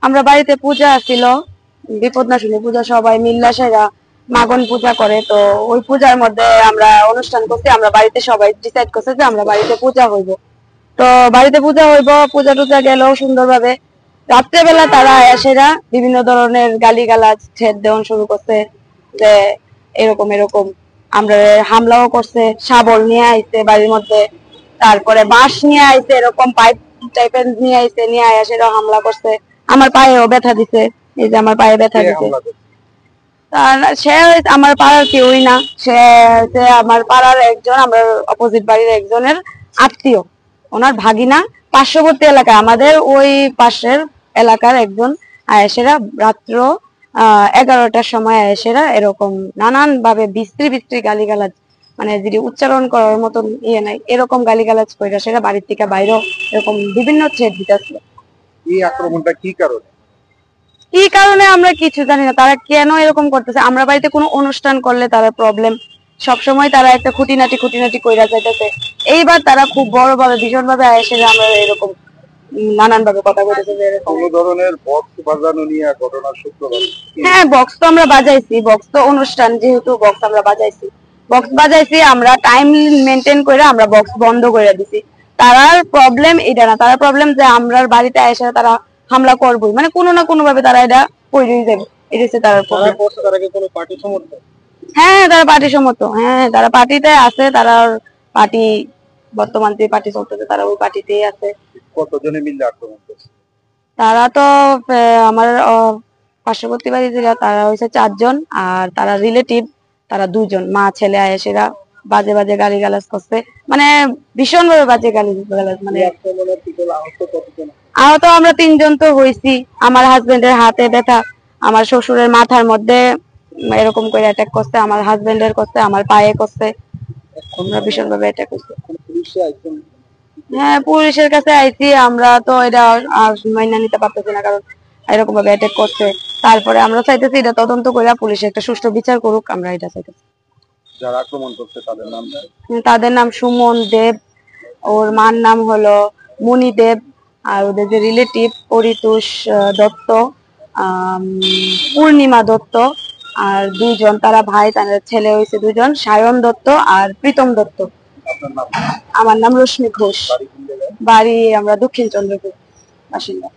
আমরা বাড়িতে পূজা ছিল, বিপদনাশিনী পূজা, সবাই মিল্লা সেরা মাগন পূজা করে। তো ওই পূজার মধ্যে আমরা অনুষ্ঠান করছি, আমরা বাড়িতে সবাই ডিসাইড করছে যে আমরা বাড়িতে পূজা হইব। তো বাড়িতে পূজা হইব, পূজা টুজা গেল সুন্দরভাবে। রাত্রেবেলা তারা এসেরা বিভিন্ন ধরনের গালিগালাজ ছেদ দেওয়া শুরু করছে, যে এরকম এরকম আমরা হামলাও করছে, শাবল নিয়ে আইছে বাড়ির মধ্যে, তারপরে বাঁশ নিয়ে আইছে, এরকম পাইপ টাইপের নিয়ে আইছে, নিয়ে আয়া সেটা হামলা করছে। আমার পায়েও ব্যথা দিছে, এই যে আমার পায়ে ব্যথা দিছে। সে আমার পাড়ার কেউই না, সে আমার পাড়ার একজন, আমার অপোজিট বাড়ির একজনের আত্মীয়, ওনার ভাগিনা। পার্শ্ববর্তী এলাকায় আমাদের ওই পাশের এলাকার একজন আয়েশেরা রাত্র 11টার সময় আয়েশেরা এরকম নানান ভাবে বিশ্রী বিশ্রী গালিগালাজ, মানে যদি উচ্চারণ করার মতন ইয়ে নাই, এরকম গালিগালাজ কইরা সেরা বাড়ির থেকে বাইরেও এরকম বিভিন্ন থ্রেট দিতেছিল। এই আক্রমণটা কি কারণে? কি কারণে আমরা কিছু জানি না, তারা কেন এরকম করতেছে। আমরা বাড়িতে কোনো অনুষ্ঠান করলে তারা প্রবলেম, সবসময় তারা একটা খুঁটিনাটি কইরা যাইতেছে। এইবার তারা খুব বড় ভাবে ভীষণ ভাবে এসে আমরা এরকম নানান ভাবে কথা বলতেছে যে এরকম কোন ধরনের বক্স বাজানো নিয়ে ঘটনার সূত্রপাত? হ্যাঁ, বক্স তো আমরা বাজাইছি, বক্স তো অনুষ্ঠান যেহেতু বক্স আমরা বাজাইছি, আমরা টাইম মেনটেন করে আমরা বক্স বন্ধ করে দিছি। তারার প্রবলেম এটা না, তারা প্রবলেম যে আমরা বাড়িতে এসে তারা হামলা করবই, মানে কোনো না কোনো ভাবে তারা এটা কইরেই যাবে, এটা হচ্ছে তার প্রবলেম। তারা কি কোনো পার্টি সমর্থক? হ্যাঁ, তারা পার্টি সম্মত, হ্যাঁ তারা পার্টিতে আছে, তারা পার্টি বর্তমান যে পার্টি চলতেছে তারা ওই পার্টিতেই আছে। কতজনে মিলে আক্রমণ করছে? তারা তো আমার পার্শ্ববর্তী বাড়ি যেটা, তারা হয়েছে 4 জন, আর তারা রিলেটিভ তারা 2 জন, মা ছেলে আয়েশেরা বাজে বাজে গালিগালাজ করছে, মানে ভীষণ ভাবে বাজে গালিগালাজ। মানে আহত আমরা 3 জন তো হয়েছি। আমার হাজবেন্ডের হাতে ব্যথা, আমার শ্বশুরের মাথার মধ্যে এরকম করে অ্যাটাক করছে, আমার হাজবেন্ডের করছে, আমার পায়ে করছে, আমরা ভীষণ ভাবে অ্যাটাক করছে। হ্যাঁ, পুলিশের কাছে আইছি, আমরা তো এটা আর মাইনা নিতে পারতেছি না, কারণ এরকম ভাবে অ্যাটাক করছে। তারপরে আমরা চাইতেছি এটা তদন্ত করে পুলিশ একটা সুষ্ঠু বিচার করুক, আমরা এটা চাইতেছি। যারা আক্রমণ করছে তাদের নাম সুমন দেব, ওর মার নাম হলো মনি দেব, আর ওদের যে রিলেটিভ পরিতোষ দত্ত, পূর্ণিমা দত্ত, আর 2 জন তারা ভাই, তাদের ছেলে হয়েছে 2 জন, সায়ন দত্ত আর প্রীতম দত্ত। আমার নাম রশ্মি ঘোষ, বাড়ি আমরা দক্ষিণ চন্দ্রপুর বাসিন্দা।